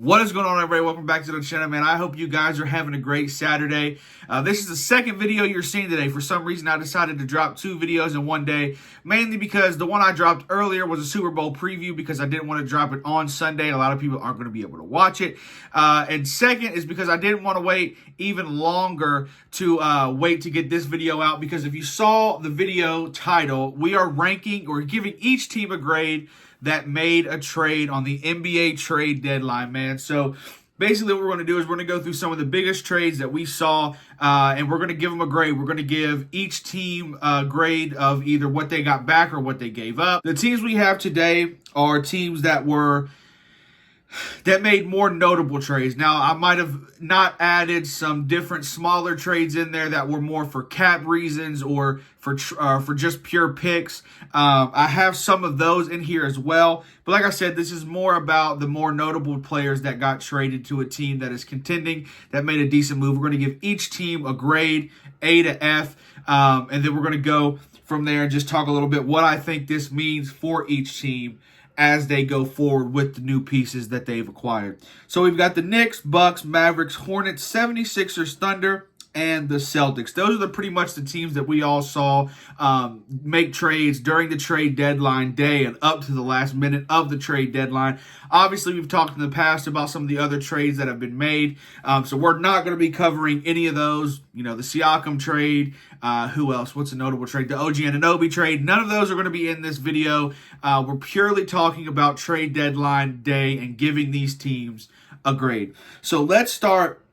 What is going on, everybody? Welcome back to the channel, man. I hope you guys are having a great Saturday. This is the second video you're seeing today. For some reason, I decided to drop two videos in one day, mainly because the one I dropped earlier was a Super Bowl preview because I didn't want to drop it on Sunday. A lot of people aren't going to be able to watch it. And second is because I didn't want to wait even longer to wait to get this video out, because if you saw the video title, we are ranking or giving each team a grade that made a trade on the NBA trade deadline, man. So basically what we're going to do is we're going to go through some of the biggest trades that we saw, and we're going to give them a grade. We're going to give each team a grade of either what they got back or what they gave up. The teams we have today are teams that made more notable trades. Now, I might have not added some different smaller trades in there that were more for cap reasons or for just pure picks. I have some of those in here as well. But like I said, this is more about the more notable players that got traded to a team that is contending, that made a decent move. We're going to give each team a grade, A to F, and then we're going to go from there and just talk a little bit what I think this means for each team as they go forward with the new pieces that they've acquired. So we've got the Knicks, Bucks, Mavericks, Hornets, 76ers, Thunder, and the Celtics. Those are pretty much the teams that we all saw make trades during the trade deadline day and up to the last minute of the trade deadline. Obviously, we've talked in the past about some of the other trades that have been made, so we're not going to be covering any of those. You know, the Siakam trade, who else? What's a notable trade? The OG Anunoby trade. None of those are going to be in this video. We're purely talking about trade deadline day and giving these teams a grade. So let's start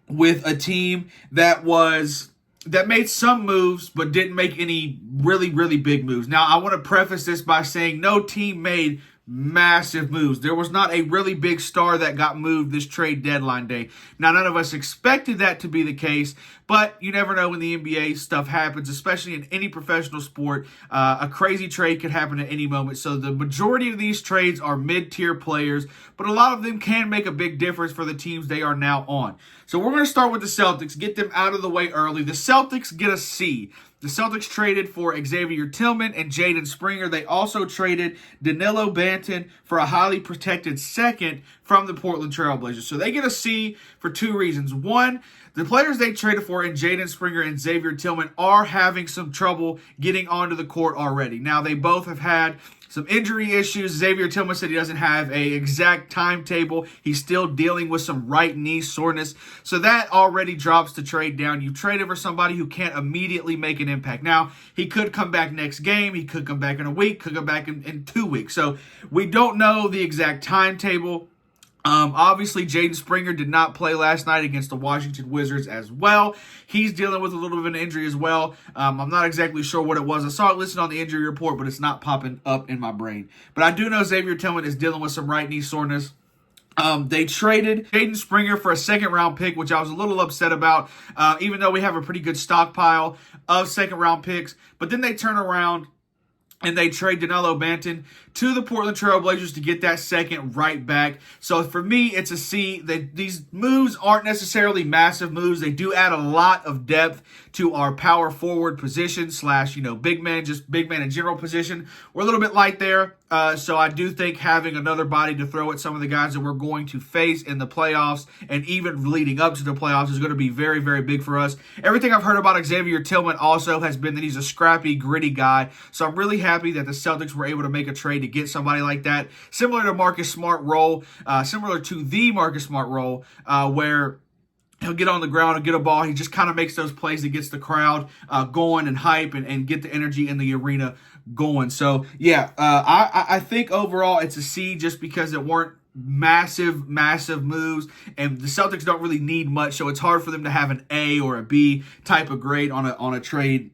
with a team that made some moves but didn't make any really big moves. Now, I want to preface this by saying no team made massive moves. There was not a really big star that got moved this trade deadline day. Now, none of us expected that to be the case, but you never know when the NBA stuff happens, especially in any professional sport. A crazy trade could happen at any moment. So the majority of these trades are mid-tier players, but a lot of them can make a big difference for the teams they are now on. So we're going to start with the Celtics, get them out of the way early. The Celtics get a C. The Celtics traded for Xavier Tillman and Jaden Springer. They also traded Danilo Banton for a highly protected second from the Portland Trail Blazers. So they get a C for two reasons. One, the players they traded for in Jaden Springer and Xavier Tillman are having some trouble getting onto the court already. Now, they both have had some injury issues. Xavier Tillman said he doesn't have an exact timetable. He's still dealing with some right knee soreness. So that already drops the trade down. You traded for somebody who can't immediately make an impact. Now, he could come back next game. He could come back in a week, could come back in 2 weeks. So we don't know the exact timetable. Obviously, Jaden Springer did not play last night against the Washington Wizards as well. He's dealing with a little bit of an injury as well. I'm not exactly sure what it was. I saw it listed on the injury report, but it's not popping up in my brain. But I do know Xavier Tillman is dealing with some right knee soreness. They traded Jaden Springer for a second-round pick, which I was a little upset about, even though we have a pretty good stockpile of second-round picks. But then they turn around and they trade Danilo Banton to the Portland Trail Blazers to get that second right back. So for me, it's a C. These moves aren't necessarily massive moves. They do add a lot of depth to our power forward position slash, big man, just big man in general position. We're a little bit light there. So I do think having another body to throw at some of the guys that we're going to face in the playoffs and even leading up to the playoffs is going to be very big for us. Everything I've heard about Xavier Tillman also has been that he's a scrappy, gritty guy. So I'm really happy that the Celtics were able to make a trade to get somebody like that. Similar to Marcus Smart role, similar to the Marcus Smart role, where he'll get on the ground and get a ball. He just kind of makes those plays that gets the crowd going and hype and get the energy in the arena going. So, yeah, I think overall it's a C just because it weren't massive moves, and the Celtics don't really need much, so it's hard for them to have an A or a B type of grade on a trade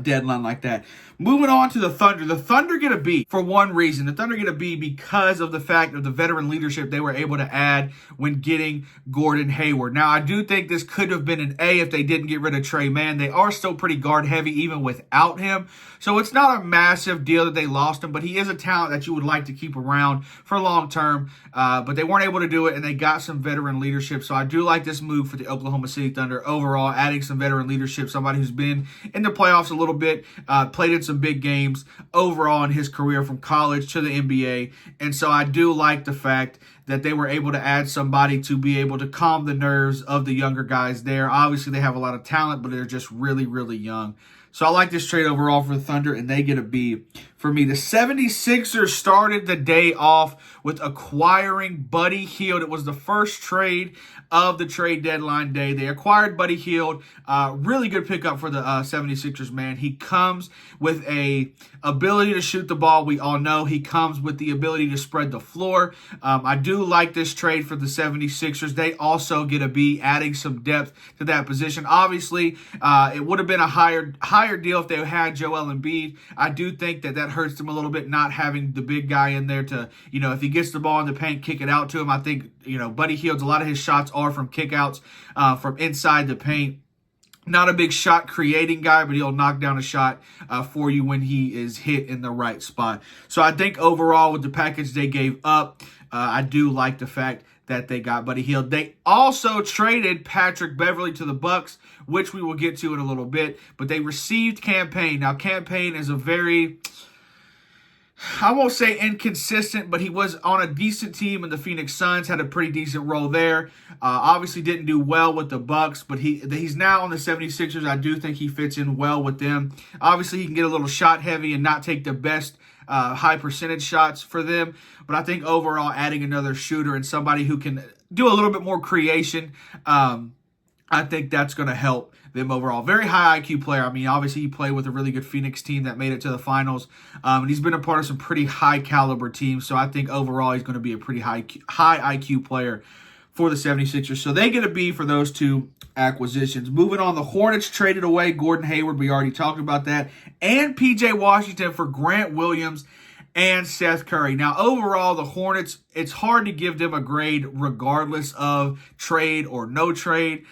deadline like that. Moving on to the Thunder. The Thunder get a B for one reason. The Thunder get a B because of the fact of the veteran leadership they were able to add when getting Gordon Hayward. Now, I do think this could have been an A if they didn't get rid of Trey Mann. They are still pretty guard heavy even without him. So it's not a massive deal that they lost him, but he is a talent that you would like to keep around for long term. But they weren't able to do it, and they got some veteran leadership. So I do like this move for the Oklahoma City Thunder overall, adding some veteran leadership, somebody who's been in the playoffs a little bit, played in some big games overall in his career from college to the NBA. And so I do like the fact that they were able to add somebody to be able to calm the nerves of the younger guys there. Obviously, they have a lot of talent, but they're just really, really young. So I like this trade overall for the Thunder, and they get a B for me. The 76ers started the day off with acquiring Buddy Hield. It was the first trade of the trade deadline day. They acquired Buddy Hield. Really good pickup for the 76ers, man. He comes with a ability to shoot the ball. We all know he comes with the ability to spread the floor. I do like this trade for the 76ers. They also get a B, adding some depth to that position. Obviously, it would have been a higher deal if they had Joel Embiid. I do think that hurts them a little bit, not having the big guy in there to, if he gets the ball in the paint, kick it out to him. I think, Buddy Hield's, a lot of his shots are from kickouts from inside the paint. Not a big shot creating guy, but he'll knock down a shot for you when he is hit in the right spot. So I think overall with the package they gave up, I do like the fact that they got Buddy Hield. They also traded Patrick Beverley to the Bucks, which we will get to in a little bit, but they received Cam Payne. Now, Cam Payne is a very, I won't say inconsistent, but he was on a decent team in the Phoenix Suns, had a pretty decent role there. Obviously didn't do well with the Bucks, but he's now on the 76ers. I do think he fits in well with them. Obviously, he can get a little shot heavy and not take the best high percentage shots for them. But I think overall adding another shooter and somebody who can do a little bit more creation, I think that's going to help them overall. Very high IQ player. I mean, obviously he played with a really good Phoenix team that made it to the finals. And he's been a part of some pretty high caliber teams. So I think overall he's going to be a pretty high IQ player for the 76ers. So they get a B for those two acquisitions. Moving on, the Hornets traded away Gordon Hayward. We already talked about that. And PJ Washington for Grant Williams and Seth Curry. Now, overall, the Hornets, it's hard to give them a grade regardless of trade or no trade.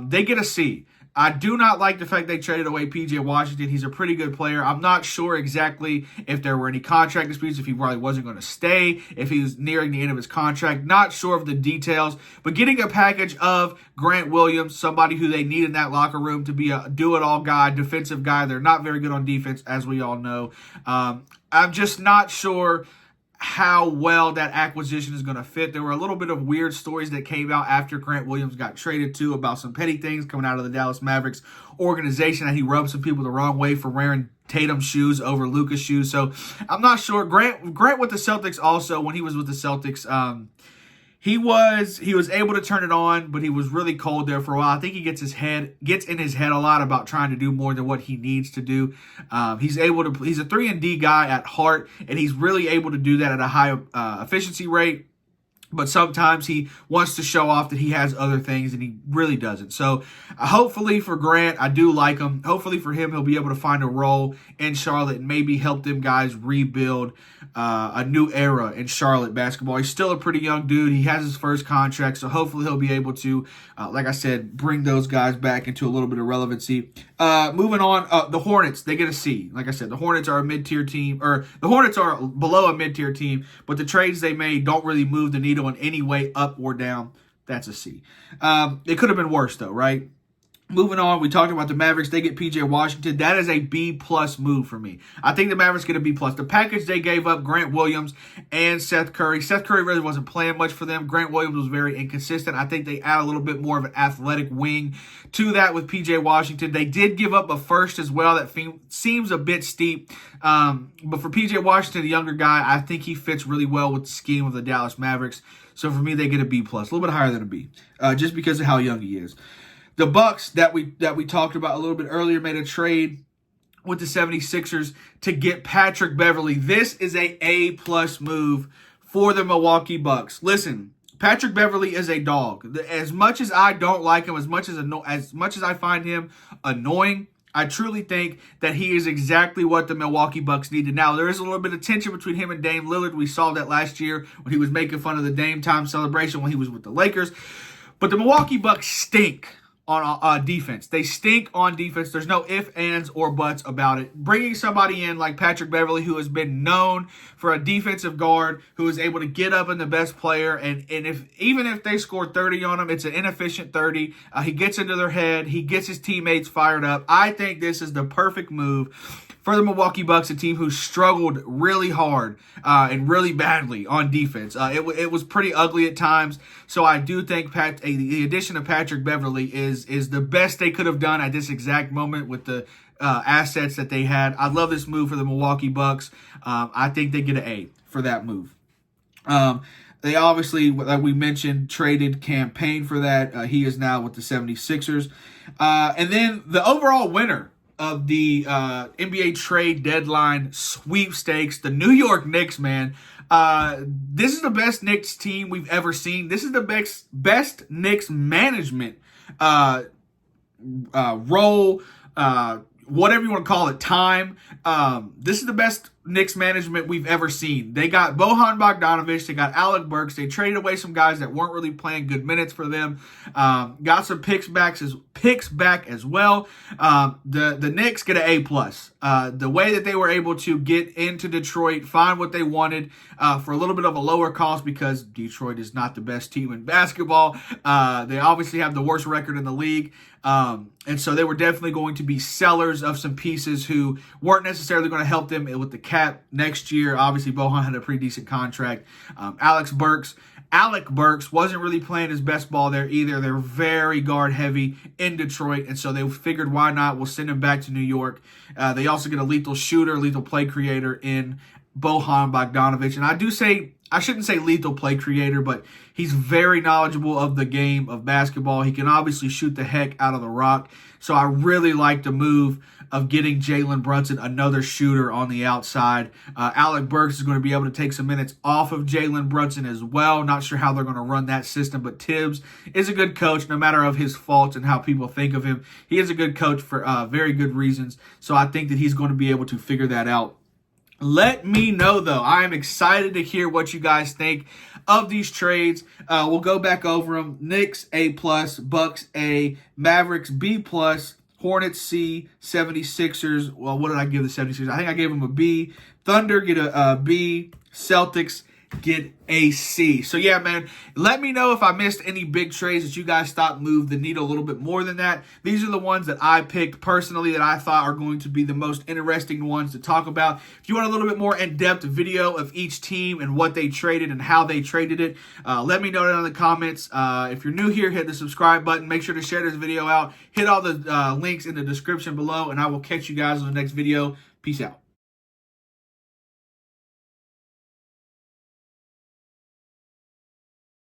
They get a C. I do not like the fact they traded away P.J. Washington. He's a pretty good player. I'm not sure exactly if there were any contract disputes, if he probably wasn't going to stay, if he was nearing the end of his contract. Not sure of the details. But getting a package of Grant Williams, somebody who they need in that locker room to be a do-it-all guy, defensive guy. They're not very good on defense, as we all know. I'm just not sure how well that acquisition is going to fit. There were a little bit of weird stories that came out after Grant Williams got traded too about some petty things coming out of the Dallas Mavericks organization, that he rubbed some people the wrong way for wearing Tatum's shoes over Luka's shoes. So I'm not sure. Grant with the Celtics also, when he was with the Celtics, he was able to turn it on, but he was really cold there for a while. I think he gets in his head a lot about trying to do more than what he needs to do. He's a 3-and-D guy at heart, and he's really able to do that at a high efficiency rate. But sometimes he wants to show off that he has other things, and he really doesn't. So hopefully for Grant, I do like him. Hopefully for him, he'll be able to find a role in Charlotte and maybe help them guys rebuild a new era in Charlotte basketball. He's still a pretty young dude. He has his first contract, so hopefully he'll be able to, like I said, bring those guys back into a little bit of relevancy. Moving on, the Hornets, they get a C. Like I said, the Hornets are a mid-tier team, or the Hornets are below a mid-tier team, but the trades they made don't really move the needle in any way up or down. That's a C. It could have been worse, though, right? Moving on, we talked about the Mavericks. They get P.J. Washington. That is a B-plus move for me. I think the Mavericks get a B-plus. The package they gave up, Grant Williams and Seth Curry. Seth Curry really wasn't playing much for them. Grant Williams was very inconsistent. I think they add a little bit more of an athletic wing to that with P.J. Washington. They did give up a first as well. That seems a bit steep. But for P.J. Washington, the younger guy, I think he fits really well with the scheme of the Dallas Mavericks. So for me, they get a B-plus. A little bit higher than a B, just because of how young he is. The Bucks that we talked about a little bit earlier made a trade with the 76ers to get Patrick Beverley. This is a A-plus move for the Milwaukee Bucks. Listen, Patrick Beverley is a dog. As much as I don't like him, as much as I find him annoying, I truly think that he is exactly what the Milwaukee Bucks needed. Now, there is a little bit of tension between him and Dame Lillard. We saw that last year when he was making fun of the Dame time celebration when he was with the Lakers. But the Milwaukee Bucks stink. on defense. They stink on defense. There's no ifs, ands, or buts about it. Bringing somebody in like Patrick Beverley, who has been known for a defensive guard, who is able to get up in the best player, and even if they score 30 on him, it's an inefficient 30. He gets into their head. He gets his teammates fired up. I think this is the perfect move for the Milwaukee Bucks, a team who struggled really hard and really badly on defense. It was pretty ugly at times. So I do think the addition of Patrick Beverley is the best they could have done at this exact moment with the assets that they had. I love this move for the Milwaukee Bucks. I think they get an A for that move. They obviously, like we mentioned, traded Campaign for that. He is now with the 76ers. And then the overall winner of the NBA trade deadline sweepstakes, the New York Knicks, man. This is the best Knicks team we've ever seen. This is the best Knicks management role, whatever you want to call it, time. This is the best Knicks management we've ever seen. They got Bojan Bogdanovic. They got Alec Burks. They traded away some guys that weren't really playing good minutes for them. Got some picks back as well. The Knicks get an A+. The way that they were able to get into Detroit, find what they wanted for a little bit of a lower cost, because Detroit is not the best team in basketball. They obviously have the worst record in the league. And so they were definitely going to be sellers of some pieces who weren't necessarily going to help them with the cap next year. Obviously, Bojan had a pretty decent contract. Alec Burks wasn't really playing his best ball there either. They're very guard heavy in Detroit, and so they figured, why not? We'll send him back to New York. They also get a lethal shooter, lethal play creator in Bojan Bogdanovic. And I shouldn't say lethal play creator, but he's very knowledgeable of the game of basketball. He can obviously shoot the heck out of the rock. So I really like the move of getting Jalen Brunson, another shooter on the outside. Alec Burks is going to be able to take some minutes off of Jalen Brunson as well. Not sure how they're going to run that system, but Tibbs is a good coach, no matter of his faults and how people think of him. He is a good coach for very good reasons. So I think that he's going to be able to figure that out. Let me know, though. I am excited to hear what you guys think of these trades. We'll go back over them. Knicks, A+, Bucks, A, Mavericks, B+, Hornets, C, 76ers. Well, what did I give the 76ers? I think I gave them a B. Thunder get a B. Celtics get a C. So, yeah, man, let me know if I missed any big trades that you guys thought moved the needle a little bit more than that. These are the ones that I picked personally that I thought are going to be the most interesting ones to talk about. If you want a little bit more in-depth video of each team and what they traded and how they traded it, let me know down in the comments. If you're new here, hit the subscribe button. Make sure to share this video out. Hit all the links in the description below, and I will catch you guys on the next video. Peace out.